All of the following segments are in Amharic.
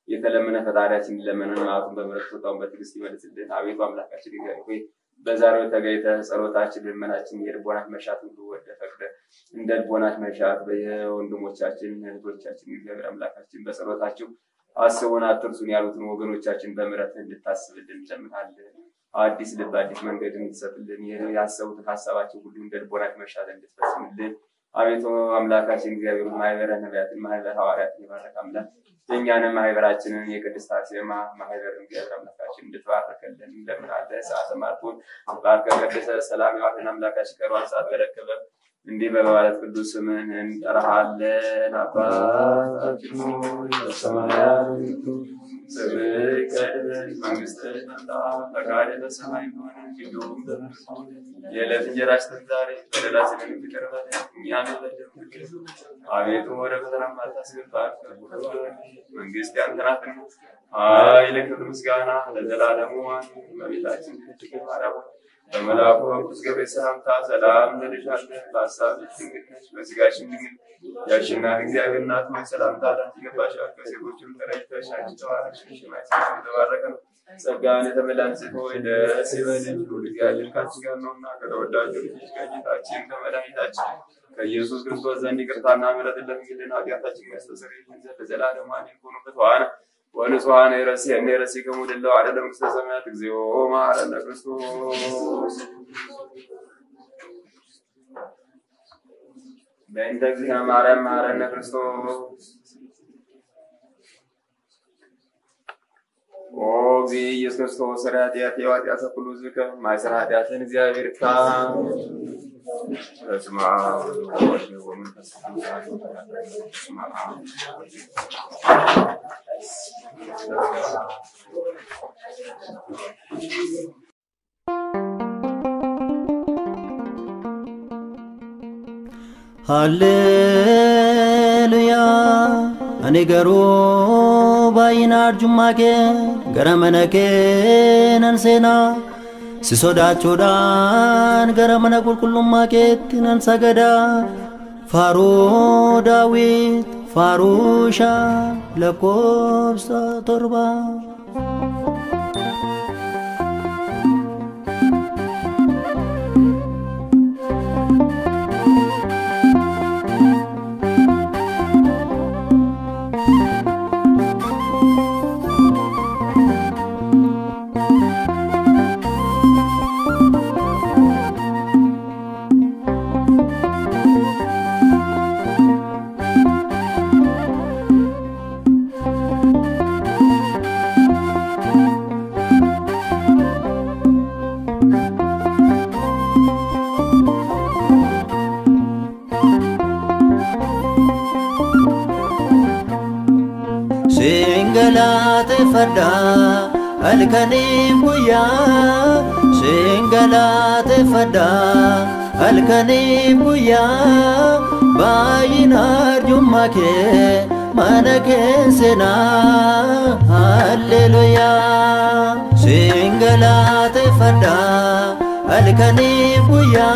የተለመነ ፈጣሪያችን ለመነን ማቱን በመረጥ ተጣው በትግስት ይመልስልን አቤቱ አምላካችን ይገርኩኝ በዛሬው ተገይተ ጸሎታችን ልመናችን የልቦናት መሻት ሁሉ ወደ ፈቅደ እንደ ልቦናት መሻት በየወንድሞቻችን እህቶቻችን እግዚአብሔር አምላካችን በጸሎታችሁ አስቡን አትርሱን ያሉትን ወገኖቻችን በመረጥ እንድታስብልን እንለምናለን አዲስ ልብ አዲስ መንገድ እንድትሰጥልን ያሰቡት ሐሳባቸው ሁሉ እንደ ልቦናት መሻት እንድትፈጽምልን አቤቱ አምላካችን እግዚአብሔር ማህበረ ነቢያትን ማህበረ ሐዋርያትን ይባርክ አምላክ የኛንም ማህበራችንን የቅድስት አርሴማ ማህበርን እግዚአብሔር አምላካችን እንድትባርከልን እንለምናለን ሰዓተ ማርቆስ ባርከ ቅድስት ሰላም ያወጣን አምላካችን ቀርባን ሰዓት ተረከበ እንዲህ በመባለት ቅዱስ ስምን እንጠራሃለን አባታችን ሆይ በሰማያት ስምህ መንግሥትህ ትምጣ ፈቃድህ በሰማይ እንደሆነች በምድር የዕለት እንጀራችንን ዛሬ በደላችንን ይቅር በለን እኛም የበደሉንን አቤቱ ወደ ፈተና አታስገባን መንግሥት ያንተ ናትና ኃይል ክብር ምስጋና ለዘላለሙ አሜን እመቤታችን ቅድስት ማርያም በመልአኩ ቅዱስ ገብርኤል ሰላምታ ሰላም እንልሻለን በሐሳብሽ ድንግል ነሽ በሥጋሽም ድንግል ያሽናን እግዚአብሔር እናት ሆይ ሰላምታ ላንቺ ይገባሻል ከሴቶች ሁሉ ተለይተሽ አንቺ የተባረክሽ ነሽ የማኅፀንሽ ፍሬ የተባረከ ነው ጸጋን የተመላሽ ሆይ ደስ ይበልሽ ልዑል እግዚአብሔር ከአንቺ ጋር ነውና ከተወዳጁ ልጅሽ ከጌታችን ከመድኃኒታችን ከኢየሱስ ክርስቶስ ዘንድ ይቅርታና ምሕረትን ለምኝልን ኃጢአታችንን ያስተሰርይልን ዘንድ ለዘላለሙ አሜን ሆኑበት ዋና ወንጹሐን የረሴከሙ ድለው ዓለም መንግሥተ ሰማያት እግዚኦ መሐረነ ክርስቶስ በእንተ እግዚእነ ማርያም መሐረነ ክርስቶስ ኦ ጊዜ ኢየሱስ ክርስቶስ ራዲያት የዋዲያት ሁሉ ዝከ ማይሰራ ኃጢአትን እግዚአብሔር ይፍታ። በስመ አብ ወወልድ ወመንፈስ ቅዱስ በስመ አብ ሃሌሉያ ani garuu baay'ina arjummaa kee gara mana kee nan seenaa si sodaachuudhaan gara mana qulqullummaa keetti nan sagadaa faaruu daawit faaruu lakkoofsa 7 Singalate fada alkanim buya Singalate fada alkanim buya Bayinar jumake manake sena Hallelujah Singalate fada alkanim buya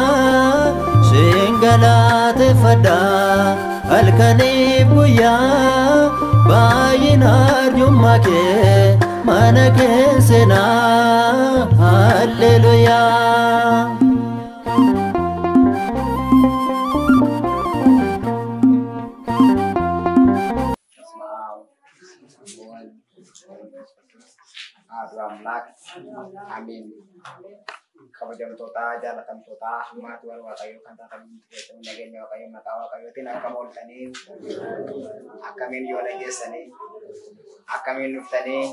Singalate fada alkanim buya Bayinar jumake manake sena Hallelujah Amin kabajamtoota jaalatamtoota maatii warra waaqayyoo kan taatan nageenya waaqayyoo maqaa waaqayyootiin akkam ooltanii akkamiin yoo dhageessanii akkamiin dhuftanii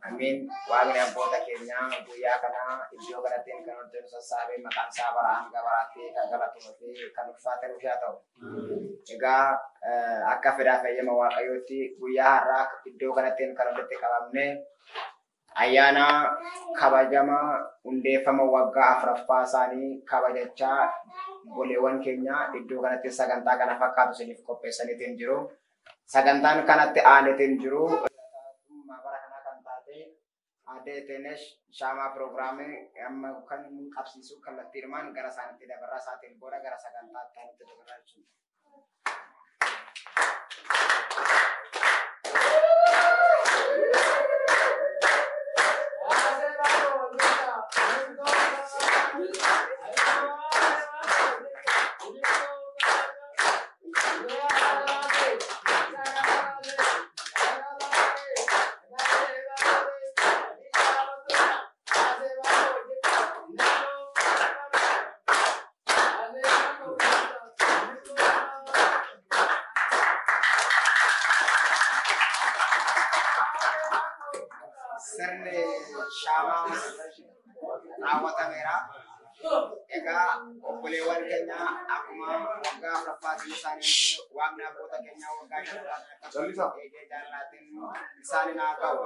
amiin waaqni abboota keenya guyyaa kana iddoo kanattiin kan hojjetu sassaabee maqaan isaa bara hanga baraatti kan galatuuf kan ulfaate haa ta'u egaa akka fedhaa fayyama waaqayyootti guyyaa har'aa iddoo kanattiin kan walitti qabamne ayyaana kabajama hundeeffama waggaa 4ffaa isaanii kabajachaa goleewwan keenya iddoo kanatti sagantaa kana fakkaatu isiniif qopheessaniitiin jiru. Sagantaan kanatti aanetiin jiru maabara kana kan taate Aadde Tenesh Shaamaa Pirogiraamii amma kan qabsiisu kallattiidhumaan gara isaaniitti dabarraa isaatiin booda gara sagantaatti aanutti dabarraa jechuudha. Sirni Shaamaa raawwatameera. Egaa obboleewwan keenya akkuma waggaa 4ffaatiin isaanii waaqni abboota keenya waggaa 5ffaatiin eegee jaallaatiin isaanii naa ga'u.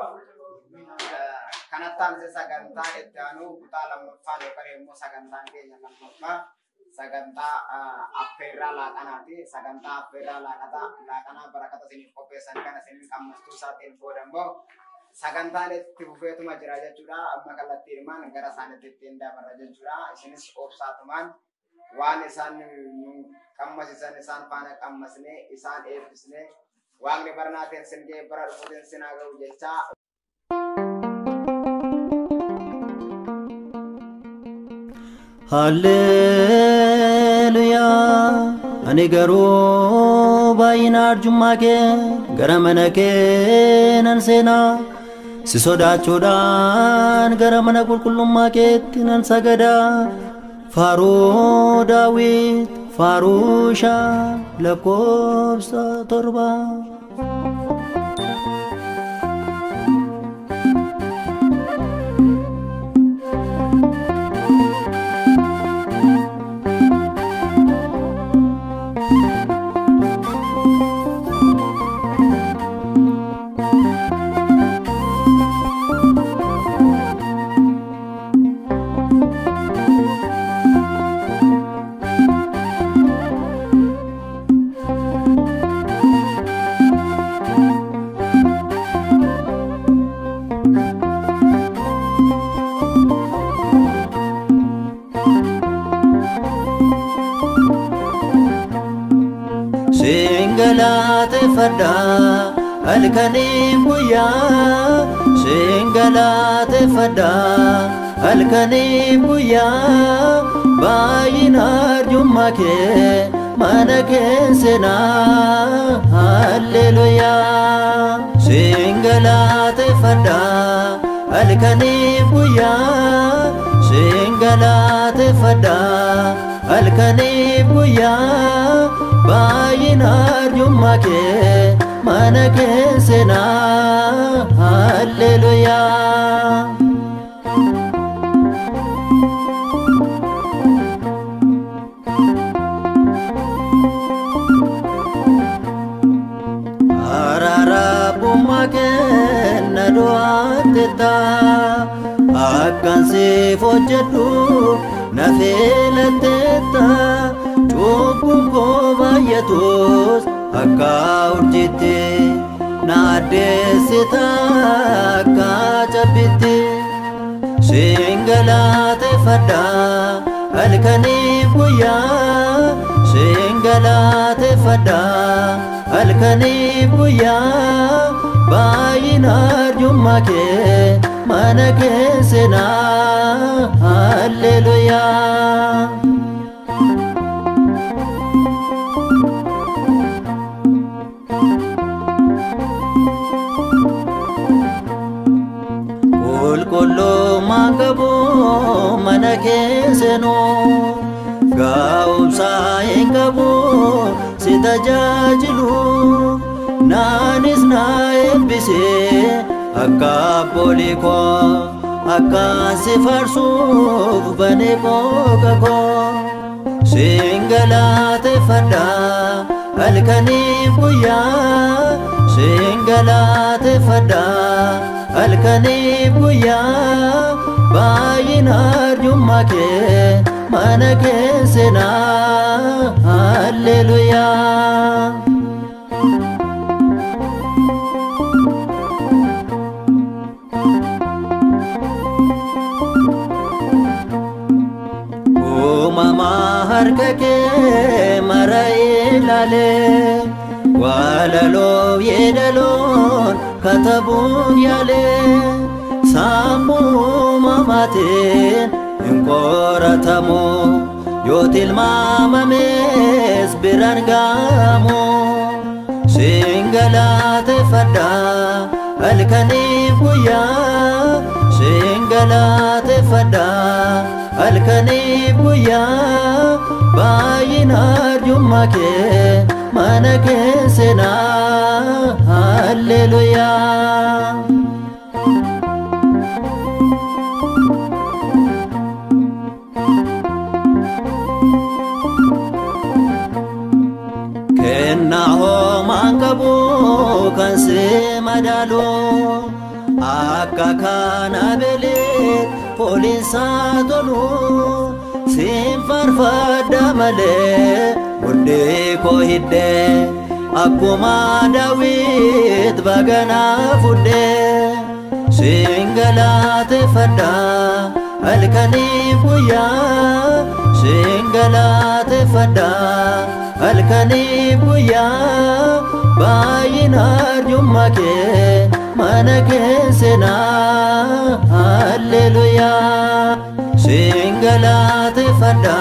Kanatti aansee sagantaa itti aanu kutaa 2ffaan yookaan immoo sagantaan keenya 2ffaa sagantaa affeerraa laaqanaati. Sagantaa affeerraa laaqanaa barakata isiniif qopheessan kana isiniin qammastuu isaatiin booda immoo sagantaan itti fufeetuma jira jechuudha. Amma kallattiidhumaan gara isaaniitti ittiin dabarra jechuudha. Isinis obsaatumaan waan isaan qammasiisan isaan faana qammasnee isaan eebbisnee waaqni barnaatiin singee bara dhufuutiin sinaa ga'u jechaa. Hallelujah ani garuu baay'ina arjummaa kee gara mana kee nan seenaa si sodaachuudhaan gara mana qulqullummaa keetti nan sagadaa faaruu daawit faaruu lakkoofsa 7 Singalate fada alkani buya Singalate fada alkani buya Bayinar jummake manake sena Hallelujah Singalate fada alkani buya Singalate fada alkani buya Bayinar jummake manake sena Hallelujah Arara bummake naduateta Akkan si fojjadu nafelateta Cubbun koo baay'atus akka urjiitti na addeessita akka cabbitti Singalateeffadha halkaniif guyyaa Singalateeffadha halkaniif guyyaa baay'ina arjummaa kee mana kee seenaa Hallelujaa Kulkullu mangabo mana keensenu gaumsa engabu si tajaajilu naanis na eebbise akka boliko akka si farsuuf bane boqa koo Singalateeffadha halkaniif guyyaa Singalateeffadha halkaniif guyyaa baay'ina arjummaa kee mana kee seenaa Hallelujaa Uumamaa harka kee mara ilaalee Walaloo yeedaloon katabuun yaalee Sammuu mamaatiin hin qoratamu yoo tilmaamames biraan ga'amu Singalateeffadha halkaniif guyyaa Singalateeffadha halkaniif guyyaa baay'ina arjummaa kee mana kee seenaa Hallelujaa Kennaa hoomaan qabu kan si madaalu akka kana belee poolisaa tolu siin farfadha malee Hundee koo hiddee akkuma Daawit baganaa fuudhee Singalateeffadha halkaniif guyyaa Singalateeffadha halkaniif guyyaa baay'ina arjummaa kee mana kee seenaa Hallelujaa Singalateeffadha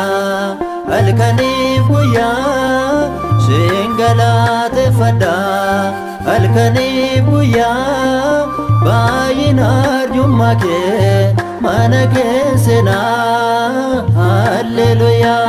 halkaniif guyyaa Singalateeffadha halkaniif guyyaa baay'ina arjummaa kee mana kee seenaa Hallelujaa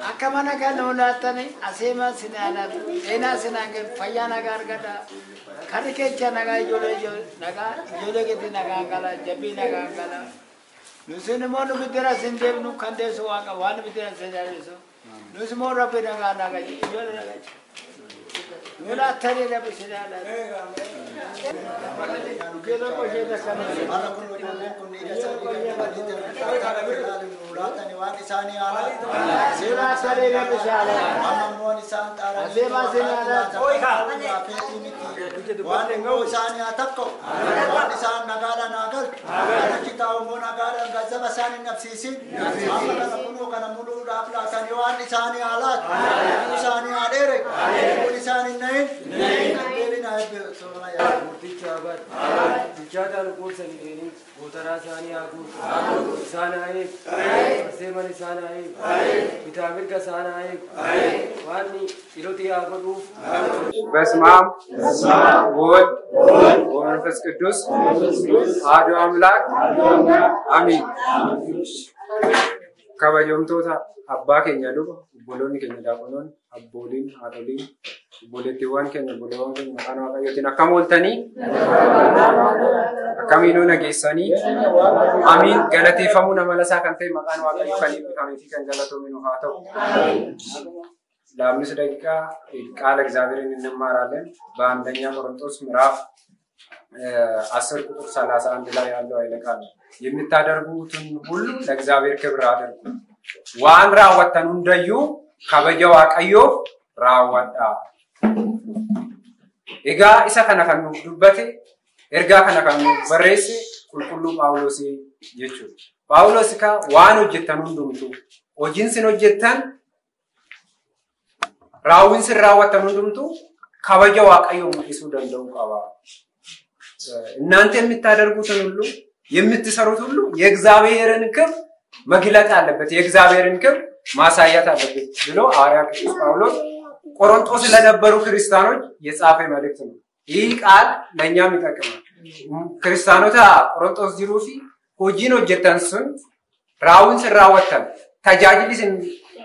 Akamana kan ulatani asema sinana ena sinange fayana gargada karike chanaga jole naga jole ke naga ngala jabi naga ngala nusene monu bidera sindem nu kande so aka wan bidera sendare so nusmo rabe naga naga jole naga nula thare rabe sinana kelo ko jeda kana ala kun ni rasa ulatani wan isani ala sila sare rabe shala amon isan tara sema sinana koi ka afeti miti wan ngo isani atakko wan isan nagala nagal kita mo nagala gazaba sani nafsisin amala kuno kana mulu rapla tani wan isani alat isani adere isani nain devina sona ya murti chabat dichata ko sani gotara sani aku sana ai seman sana ai vitamin ka sana ai wani iroti aku በስመ አብ ወወልድ ወመንፈስ ቅዱስ አሐዱ አምላክ አሜን። ከበየምቶታ አባ keenya luba obboloonni keenya daaqonoon abbooliin haadholiin obboleettiiwwan keenya obboloowwan keenya maqaan waaqayyootiin akkam ooltanii akkamiinuu nageessanii amiin galateeffamuu nama lasaa kan ta'e maqaan waaqayyoo kan eebbifamee fi kan galatoomu haa ta'u. ለአምስት ደቂቃ ቃል እግዚአብሔርን እንማራለን። በአንደኛ ቆሮንቶስ ምዕራፍ 10 ቁጥር 31 ላይ ያለው ኃይለ ቃል የምታደርጉትን ሁሉ ለእግዚአብሔር ክብር አድርጉ ዋን ራወተን እንደዩ ከበየው አቀዮ ራወዳ ኤጋ ኢሳ ከነከኑ ዱበቴ ኤርጋ ከነከኑ በሬስ ቁልቁሉ ጳውሎስ ይቹ ጳውሎስ ካ ዋን ሆጀተን ሁንዱምቱ ሆጂንስን ሆጀተን ራውን ስራወተን ሁንዱምቱ ከበየው አቀዮ ሙዲሱ ደንደው ቀባ እናንተ የምታደርጉትን ሁሉ የምትሰሩት ሁሉ የእግዚአብሔርን ክብር መግለጥ አለበት የእግዚአብሔርን ክብር ማሳያት አለበት ብሎ ሐዋርያ ቅዱስ ጳውሎስ ቆሮንቶስ ለነበሩ ክርስቲያኖች የጻፈ መልእክት ነው። ይህ ቃል ለኛም ይጠቅማል። ክርስቲያኖታ ቆሮንቶስ ዲሩፊ ሆጂን ሆጀተንሱን ራውን ስራወተን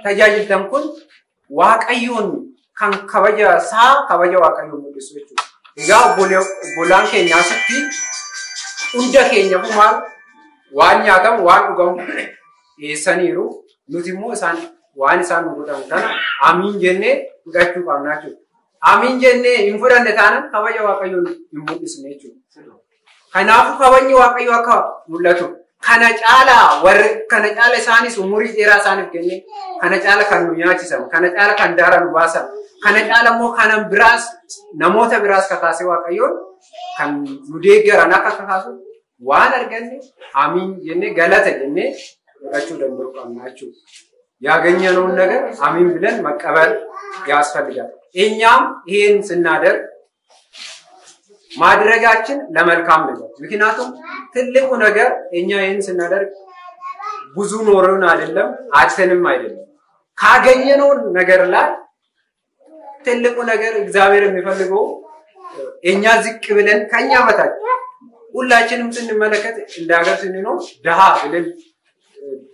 ተጃጅልተን ኩን ዋቀዩን kan kabaja waaqayyo mul'isu jechuudha. Egaa obbolaan keenya asitti hunda keenya kumaal waan nyaatamu waan dhugamu dhiyeessaniiru nuti immoo waan isaan nu godhan kana amiin jennee fudhachuu qabna jechuudha. Amiin jennee hin fudhanne taanaan kabaja waaqayyo hin mul'isne jechuudha. Kanaafuu kabajni waaqayyo akka mul'atu kana caala isaanis umurii dheeraa isaaniif kennee kana caala kan nu nyaachisan kana caala kan daara nu baasan kana caala immoo kanan biraas namoota biraas kakaasee waaqayyoon kan nu deeggaran akka kakaasu waan arganne amiin jennee galata jennee fudhachuu danda'u qabna jechuudha. ያገኘነውን ነገር አሚን ብለን መቀበል ያስፈልጋል። እኛም ይሄን ስናደርግ ማድረጋችን ለመልካም ነገር ምክንያቱም ትልቁ ነገር እኛ ይሄን ስናደርግ ብዙ ኖሮን አይደለም አጥተንም አይደለም ካገኘነው ነገር ላይ ትልቁ ነገር እግዚአብሔር የሚፈልገው እኛ ዝቅ ብለን ከኛ በታች ሁላችንም ስንመለከት እንደ ሀገር ስንኖር ደሃ ብለን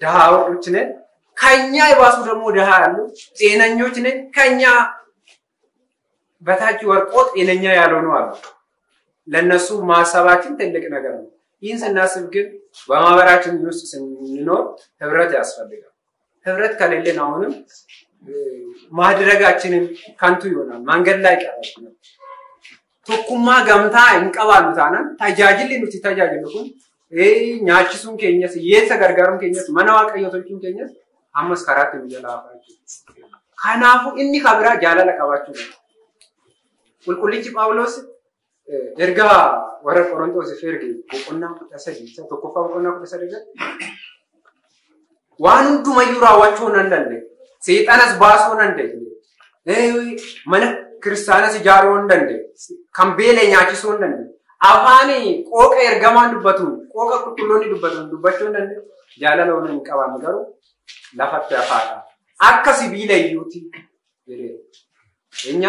ደሃዎች ነን ከኛ ይባሱ ደግሞ ደሃ ያሉ ጤነኞች ነን ከኛ በታች ወርቆ ጤነኛ ያልሆኑ አሉ ለነሱ ማሰባችን ትልቅ ነገር ነው ይህን ስናስብ ግን በማህበራችን ውስጥ ስንኖር ህብረት ያስፈልጋል ህብረት ከሌለን አሁንም ማድረጋችንን ካንቱ ይሆናል መንገድ ላይ ቀረች ነው ቶኩማ ገምታ እንቀባሉታና ታጃጅልኑት ታጃጅልኩን ኛችሱን ከኛስ የሰገርጋሩን ከኛስ መናዋቀዮቶቹን ከኛስ አምስት ካራት የሚያላፋችሁ ካናፉ እኒ ካብራ ጃላላ ቀባችሁ ቁልቁልጭ ጳውሎስ እርጋ ወረ ቆሮንቶስ ፈርግ ቆቆና ተሰዲ ተቆፋ ቆቆና ተሰደገ ዋንዱ መዩራ ዋቾን አንደለ ሰይጣንስ ባሶን አንደለ ማነ ክርስቲያናስ ጃሮን አንደለ ካምቤለኛቺሶን አንደለ አፋኒ ቆቀ እርጋማን ዱበቱ ቆቀ ቁልቁሎኒ ዱበቱ አንደለ ጃላላውን እንቀባ ነገሩ ለፈት ያፋታ አከሲ ቢለዩቲ እኛ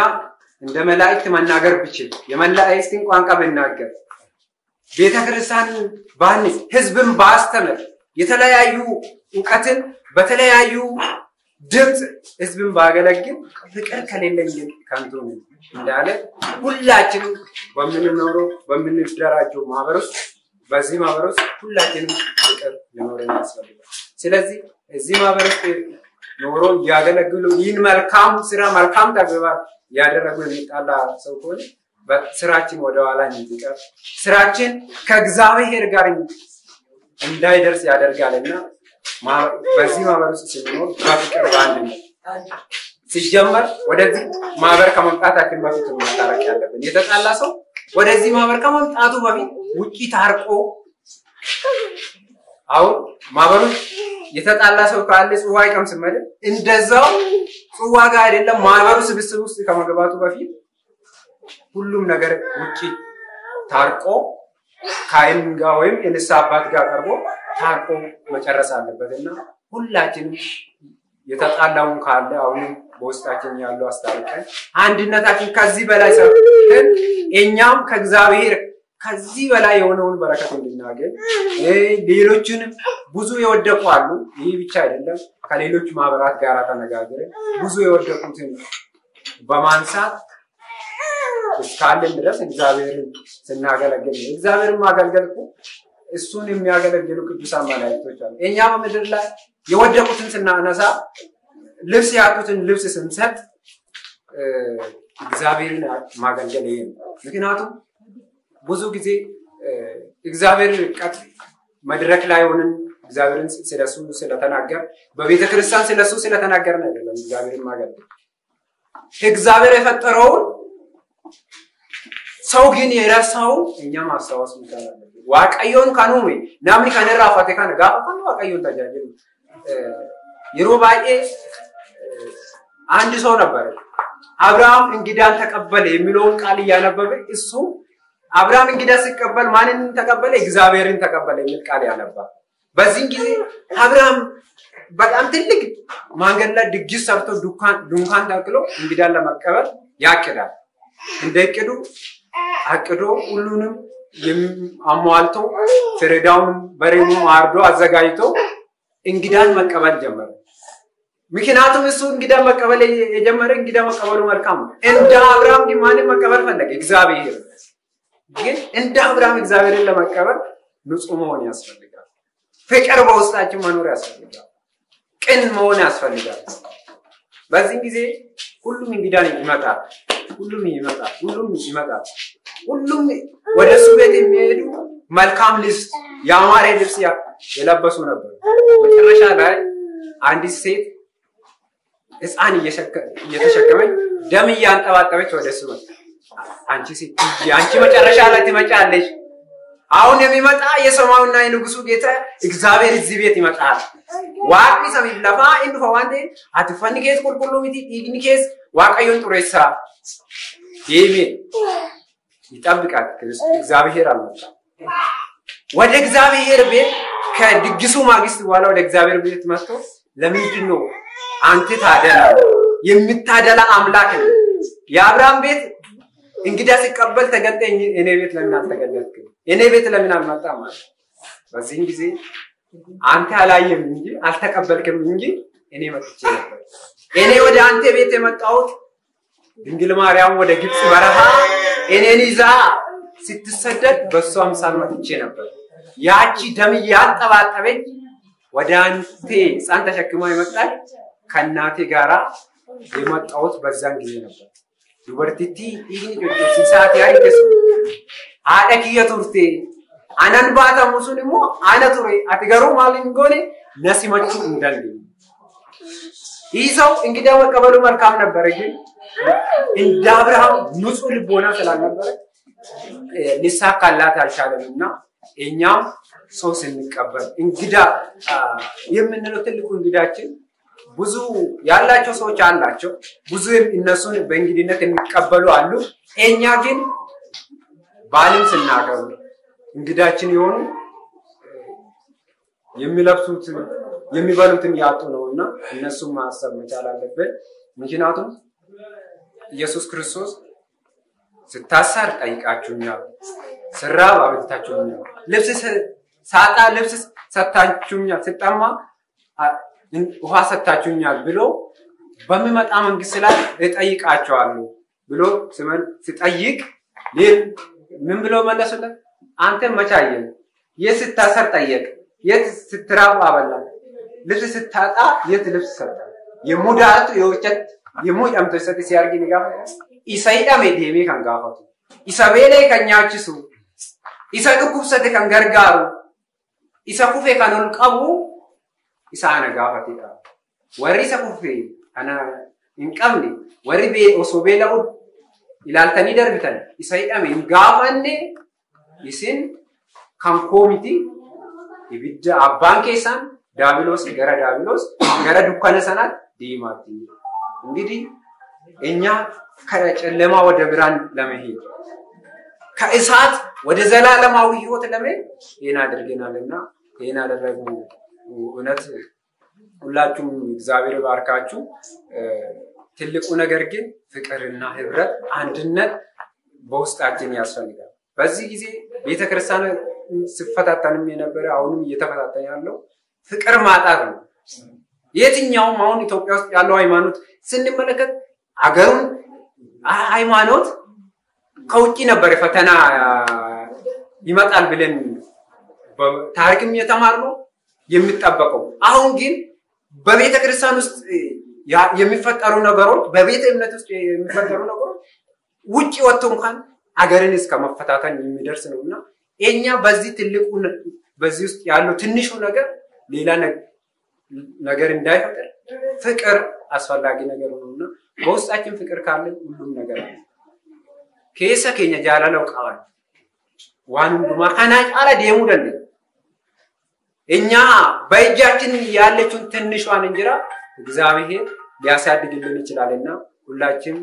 እንደ መላእክት መናገር ብቻ የመላእክትን ቋንቋ ብናገር ቤተክርስቲያን ባንስ ህዝብን ባስተምር የተለያዩ ዕውቀትን በተለያዩ ድምጽ ህዝብን ባገለግል ፍቅር ከሌለኝ ካንቱ ነው እንዳለ ሁላችንም በመንኖረው በመንደራጀው ማህበር ውስጥ በዚህ ማህበር ውስጥ ሁላችንም ፍቅር ሊኖረን ያስፈልጋል ስለዚህ እዚህ ማህበር ውስጥ ኖሮ ያገለግሉ ይህን መልካም ስራ መልካም ተግባር ያደረጉ የሚጣላ ሰው ሆነ በስራችን ወደ ኋላ እንዲቀር ስራችን ከእግዚአብሔር ጋር እንዳይደርስ ያደርጋልና በዚህ ማህበር ውስጥ ሲኖር በፍቅር ባንድነት ሲጀመር ወደዚህ ማህበር ከመምጣታችን በፊት ማታረቅ ያለብን የተጣላ ሰው ወደዚህ ማህበር ከመምጣቱ በፊት ውጪ ታርቆ አው ማህበሩ የተጣላ ሰው ካለ ጽዋ ይቀምስ ማለት እንደዛው ጽዋ ጋር አይደለም ማህበሩ ስብስብ ውስጥ ከመግባቱ በፊት ሁሉም ነገር ውጪ ታርቆ ካይን ጋር ወይም የንሳ አባት ጋር ቀርቦ ታርቆ መጨረስ አለበትና ሁላችንም የተጣላውን ካለ አሁን በውስጣችን ያለው አስተዋይቀን አንድነታችን ከዚህ በላይ ሰጥተን እኛም ከእግዚአብሔር ከዚህ በላይ የሆነውን በረከት እንድናገኝ ሌሎችንም ብዙ የወደቁ አሉ ይህ ብቻ አይደለም ከሌሎች ማህበራት ጋር ተነጋግረን ብዙ የወደቁትን በማንሳት እስካለን ድረስ እግዚአብሔርን ስናገለግል እግዚአብሔርን ማገልገል እሱን የሚያገለግሉ ቅዱሳን መላእክቶች አሉ እኛ በምድር ላይ የወደቁትን ስናነሳ ልብስ ያጡትን ልብስ ስንሰጥ እግዚአብሔርን ማገልገል ይሄ ነው ምክንያቱም ብዙ ጊዜ እግዚአብሔር ቀጥ መድረክ ላይ ሆነን እግዚአብሔርን ስለሱ ስለተናገር በቤተ ክርስቲያን ስለሱ ስለተናገር ነው አይደለም እግዚአብሔርን ማገልገል እግዚአብሔር የፈጠረው ሰው ግን የራሳው እኛ ማስተዋወስ ይችላል ዋቀዮን ካኑም ናምኒ ካነራፋቴ ካነ ጋፋን ዋቀዮን ታጃጀሉ ይሮባኤ አንድ ሰው ነበር አብርሃም እንግዳን ተቀበለ የሚለውን ቃል ያነበበ እሱ አብርሃም እንግዳ ሲቀበል ማንን ተቀበለ እግዚአብሔርን ተቀበለ የሚል ቃል ያነባል በዚህ ጊዜ አብርሃም በጣም ትልቅ ማንገድ ላይ ድግስ ሰርቶ ዱንካን ተክሎ እንግዳን ለመቀበል ያቅዳል እንደቅዱ አቅዶ ሁሉንም አሟልቶ ፍሬዳውን በሬሙ አርዶ አዘጋጅቶ እንግዳን መቀበል ጀመረ ምክንያቱም እሱ እንግዳ መቀበል የጀመረ እንግዳ መቀበሉ መልካም እንደ አብርሃም ግን ማንን መቀበል ፈለገ እግዚአብሔር ግን እንደ አብርሃም እግዚአብሔርን ለመቀበል ንጹህ መሆን ያስፈልጋል ፍቅር በውስጣችን መኖር ያስፈልጋል ቅን መሆን ያስፈልጋል በዚህ ጊዜ ሁሉም እንግዳን ይመጣል ሁሉም ወደሱ ቤት የሚሄዱ መልካም ልብስ ያማረ ልብስ የለበሱ ነበር መጨረሻ ላይ አንዲት ሴት ሕፃን እየተሸከመች ደም ያንጠባጠበች ወደሱ መጣ አንቺ ሴት አንቺ መጨረሻ ላይ ትመጫለሽ አሁን የሚመጣ የሰማውና የንጉሱ ጌታ እግዚአብሔር እዚህ ቤት ይመጣል ዋቂ ሰሚል ለፋ እንዱ ፈዋንዴ አትፈንኬስ ቁልቁሉሚቲ ኢግኒኬስ ዋቀዮን ጥሬሳ ይሄ ይጣብቃል እግዚአብሔር አልመጣ ወደ እግዚአብሔር ቤት ከድግሱ ማግስት በኋላ ወደ እግዚአብሔር ቤት መጥቶ ለምንድን ነው አንተ ታደላ የምታደላ አምላክ ነው የአብርሃም ቤት እንግዳ ሲቀበል ተገጠኝ እኔ ቤት ለምን አልተገለጥክ እኔ ቤት ለምን አልመጣም በዚህ ጊዜ አንተ አላየም እንጂ አልተቀበልክም እንጂ እኔ መጥቼ ነበር። እኔ ወደ አንተ ቤት የመጣሁት ድንግል ማርያም ወደ ግብጽ በረሃ እኔን ይዛ ስትሰደድ በሷ አምሳል መጥቼ ነበር። ያቺ ደም ያንጠባጠበኝ ወደ አንተ ሕፃን ተሸክማ የመጣች ከእናቴ ጋራ የመጣሁት በዛን ጊዜ ነበር። ዱበርቲቲ ኢኒ ጆጆሲሳት ያይከስ አደኪየ ቱርቴ አናን ባታ ሙሱንሞ አነ ቱሬ አትገሩ ማልን ጎኔ ነሲመቹ እንደልኝ ይዘው እንግዲህ መቀበሉ መልካም ነበር ግን እንደ አብርሃም ንጹህ ልቦና ስላልነበረ ሊሳካላት አልቻለምና እኛም ሰው ስንቀበል እንግዳ የምንለው ትልቁ እንግዳችን ብዙ ያላቸው ሰዎች አላቸው ብዙ እነሱን በእንግዲነት የሚቀበሉ አሉ እኛ ግን ባልን ስናገሩ እንግዳችን የሆኑ የሚለብሱት የሚበሉትን ያጡ ነውና እነሱም ማሰብ መቻል አለበት ምክንያቱም ኢየሱስ ክርስቶስ ስታሳር ጠይቃችሁኛል ስራብ አብልታችሁኛል ልብስ ሳጣ ልብስ ሰጣችሁኛል ስጠማ ውሃ ሰጣችሁኛል ብሎ በሚመጣ መንግስት ላይ እጠይቃቸዋለሁ ብሎ ሲጠይቅ ምን ብሎ መለሱለት አንተ መቻየን የስታሰር ጠየቅ የት ስትራብ አበላ ልብስ ስታጣ የት ልብስ ሰጣ የሙዳቱ የውጨት የሙጫምቶ ሰጥ ሲያርጊ ንጋፋ ኢሳይዳ ሜዲሜ ካንጋፋቱ ኢሳቤሌ ከኛችሱ ኢሳዱኩብሰተ ካንገርጋሩ ኢሳኩፌ ካኖን ቀቡ ኢሳና ጋፋቲዳ ወሪ ኢሳኩፌ አና እንቀምኒ ወሪ ቤ ኦሶቤላው ኢላልተኒ ደርብተን ኢሳይዳ ሜ ጋፋኔ ኢሲን ካንኮሚቲ ኢብዳ አባንኬሳን ዳብሎስ ገረ ዱካነ ሰናት ዲማቲ እንግዲህ እኛ ከጨለማ ወደ ብርሃን ለመሄድ ከእሳት ወደ ዘላለማዊ ህይወት ለመሄድ ይሄን አድርገናልና ይሄን አደረጉ እውነት ሁላችሁም እግዚአብሔር ባርካችሁ ትልቁ ነገር ግን ፍቅርና ህብረት አንድነት በውስጣችን ያስፈልጋል በዚህ ጊዜ ቤተክርስቲያን ሲፈታተንም የነበረ አሁንም እየተፈታተነ ያለው ፍቅር ማጣት ነው የትኛውም አሁን ኢትዮጵያ ውስጥ ያለው ሃይማኖት ስንመለከት አገሩን ሃይማኖት ከውጪ ነበር ፈተና ይመጣል ብለን ታሪክም የተማርነው የሚጣበቀው አሁን ግን በቤተ ክርስቲያን ውስጥ የሚፈጠሩ ነገሮች በቤተ እምነት ውስጥ የሚፈጠሩ ነገሮች ውጪ ወጥቶ እንኳን አገርን እስከ መፈታተን የሚደርስ ነውና እኛ በዚህ ትልቁ በዚህ ውስጥ ያለው ትንሹ ነገር ሌላ ነገር እንዳይፈጠር ፍቅር አስፈላጊ ነገር ነውና በውስጣችን ፍቅር ካለ ሁሉም ነገር አለ ከየሰ ከኛ ጃላለው ቃል ዋንም ዱማ አናቃለ ደሙ ደለ እኛ በእጃችን ያለችውን ትንሿን እንጀራ እግዚአብሔር ሊያሳድግልን ይችላልና ሁላችን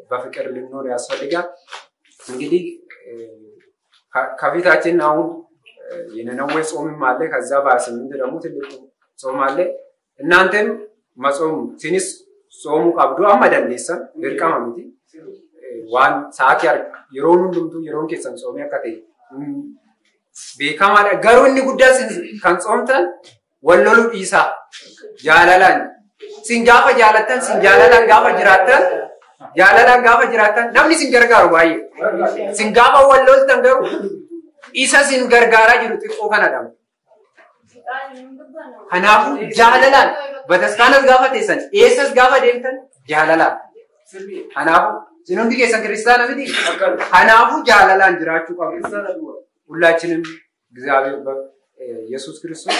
በፍቅር ልንኖር ያስፈልጋል እንግዲህ ከፊታችን አሁን የነነዌ ጾም አለ ከዛ ባስምንት ደግሞ ትልቁ ጾም አለ እናንተም መጾም ሲኒስ ጾሙ ቀብዱ አመደንሰን እርቃማምቲ ዋን ሰዓት ያር የሮኑ ድምቱ የሮን ከሰን ጾም ያከተ ቤካማለ ገሩኒ ጉዳስ ካንጾምተን ወሎሉ ኢሳ ጃላላን ሲንጋፋ ጃላተን ሲንጃላላን ጋፋ ጅራተን ጃላላን ጋፋ ጅራተን namni singargaaru baay'ee singafa walloos tangaru isa singargaara jiru xiqqoo kanadha kanafu jaalalaan bataskanas gafa teessan eessas gafa deemtan jaalalaan kanafu sinundi keessan kiristaana miti kanafu jaalalaan jiraachuu qabu ሁላችንም እግዚአብሔር ኢየሱስ ክርስቶስ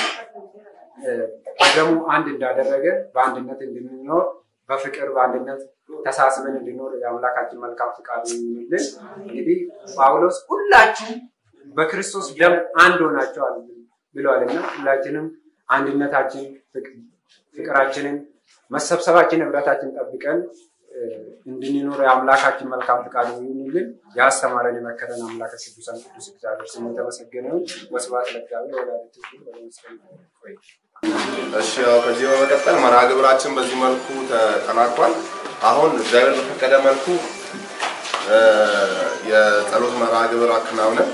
አደሙ አንድ እንዳደረገ በአንድነት እንድንኖር በፍቅር በአንድነት ተሳስበን እንድንኖር የአምላካችን መልካም ፍቃዱ ይሁንልን እንግዲህ ጳውሎስ ሁላችሁ በክርስቶስ ደም አንድ ሆናችኋል ብለዋልና ሁላችንም አንድነታችን ፍቅራችንን መሰብሰባችን ህብረታችን ጠብቀን እንድንኖር የአምላካችን መልካም ፍቃዱ ይሁንልን ያስተማረን የመከረን አምላከ ቅዱሳን ቅዱስ እግዚአብሔር ስሙ ተመሰገነ ወስብሐት ለእግዚአብሔር ወለወላዲቱ ወለመስቀሉ ክቡር እሺ ከዚህ በመቀጠል መርሃ ግብራችን በዚህ መልኩ ተጠናቋል አሁን እግዚአብሔር በፈቀደ መልኩ የጸሎት መርሃ ግብር አከናውነን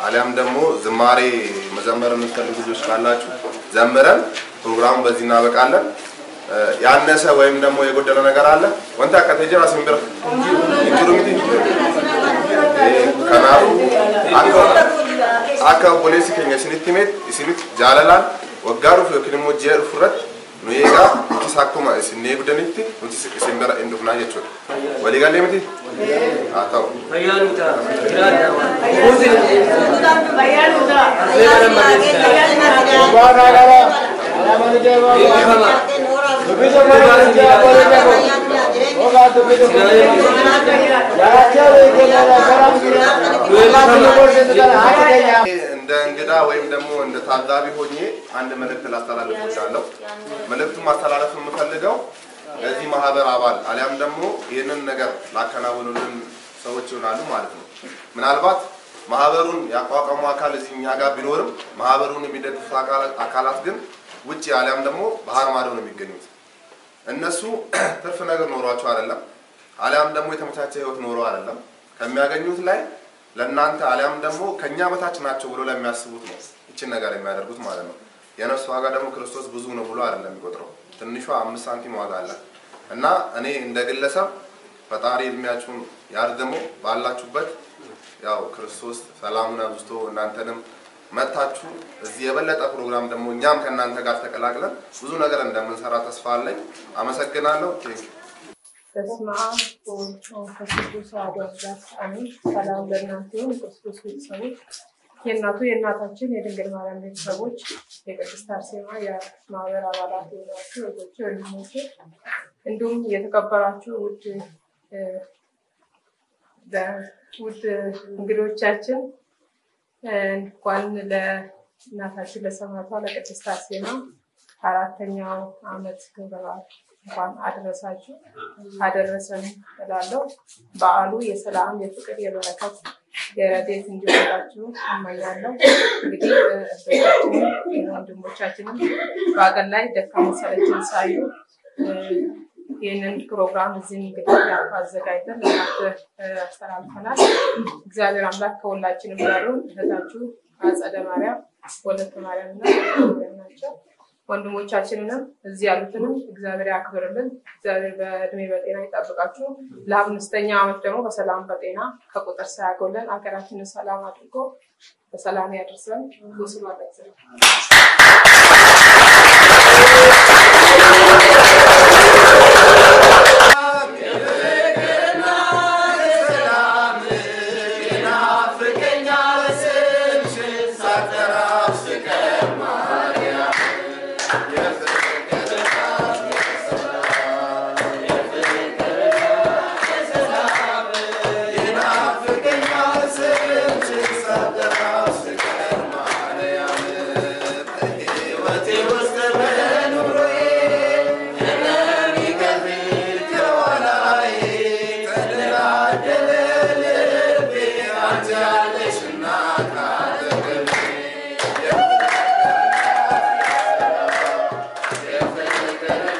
አሊያም ደግሞ ዝማሬ መዘመር የምትፈልጉ ልጆች ካላችሁ ዘምረን ፕሮግራሙ በዚህ እናበቃለን። ያነሰ ወይም ደግሞ የጎደለ ነገር አለ ወንታ ከተጀራ ሲምብር ኢንጁሩሚቲ ከናሩ አካ ፖሊስ ከኛ ሲኒቲሜት ሲኒት ጃላላን ወጋሩ ፍክልሞ ጀር ፍረት ኑይጋ ኢሳኩማ ሲኔ ጉደኒቲ ወንቲ ሲምበራ እንዱና የቾ ወሊጋሌምቲ አታው ባያሉታ እንደ እንግዳ ወይም ደግሞ እንደ ታዛቢ ሆኜ አንድ መልእክት ላስተላልፍ እችላለሁ። መልእክቱን ማስተላለፍ የምፈልገው ለዚህ ማህበር አባል አሊያም ደግሞ ይሄንን ነገር ላከናውኑልን ሰዎች ይሆናሉ ማለት ነው። ምናልባት ማህበሩን ያቋቋሙ አካል እዚህ እኛ ጋር ቢኖርም ማህበሩን የሚደግፉ አካላት ግን ውጪ አሊያም ደግሞ ባህር ማዶ ነው የሚገኙት። እነሱ ትርፍ ነገር ኖሯቸው አይደለም አሊያም ደግሞ የተመቻቸ ህይወት ኖሮ አይደለም ከሚያገኙት ላይ ለእናንተ አሊያም ደግሞ ከኛ በታች ናቸው ብሎ ለሚያስቡት ነው እቺን ነገር የሚያደርጉት ማለት ነው። የነሱ ዋጋ ደግሞ ክርስቶስ ብዙ ነው ብሎ አይደለም የሚቆጥረው ትንሿ 5 ሳንቲም ዋጋ አለ እና እኔ እንደ ግለሰብ ፈጣሪ እድሜያችሁን ያርዝመው ባላችሁበት ያው ክርስቶስ ሰላሙን አብዝቶ እናንተንም መታችሁ እዚህ የበለጠ ፕሮግራም ደግሞ እኛም ከናንተ ጋር ተቀላቅለን ብዙ ነገር እንደምንሰራ ተስፋ አለኝ። አመሰግናለሁ። በስመ አብ ወወልድ ወመንፈስ ቅዱስ አሐዱ አምላክ አሜን። ሰላም ለእናንተ ይሁን። ክርስቶስ ቤተሰቦች የእናቱ የእናታችን የድንግል ማርያም ቤተሰቦች የቅድስት አርሴማ የማህበር አባላት የሆናችሁ ወገኖቼ ወንድሞቼ እንዲሁም የተከበራችሁ ውድ እንግዶቻችን እንኳን ለእናታችን ለሰማዕቷ ለቅድስት አርሴማ 4ኛው ዓመት ክብረ በዓል እንኳን አደረሳችሁ አደረሰን እላለሁ። በዓሉ የሰላም የፍቅር የበረከት የረድኤት እንዲሆንላችሁ እመኛለሁ። እንግዲህ ወንድሞቻችንም በአገር ላይ ደካማ ሰለችን ሳዩ ይህንን ፕሮግራም እዚህ እንግዲህ አዘጋጅተን አስተላልፈናል። እግዚአብሔር አምላክ ከሁላችንም ጋር ይሁን። እህታችሁ አጸደ ማርያም ወለተ ማርያምና ናቸው። ወንድሞቻችንንም እዚህ ያሉትንም እግዚአብሔር ያክብርልን። እግዚአብሔር በእድሜ በጤና ይጠብቃችሁ። ለ5ኛ ዓመት ደግሞ በሰላም በጤና ከቁጥር ሳያጎለን አገራችንን ሰላም አድርጎ በሰላም ያደርሰን። ወስብሐት Yeah.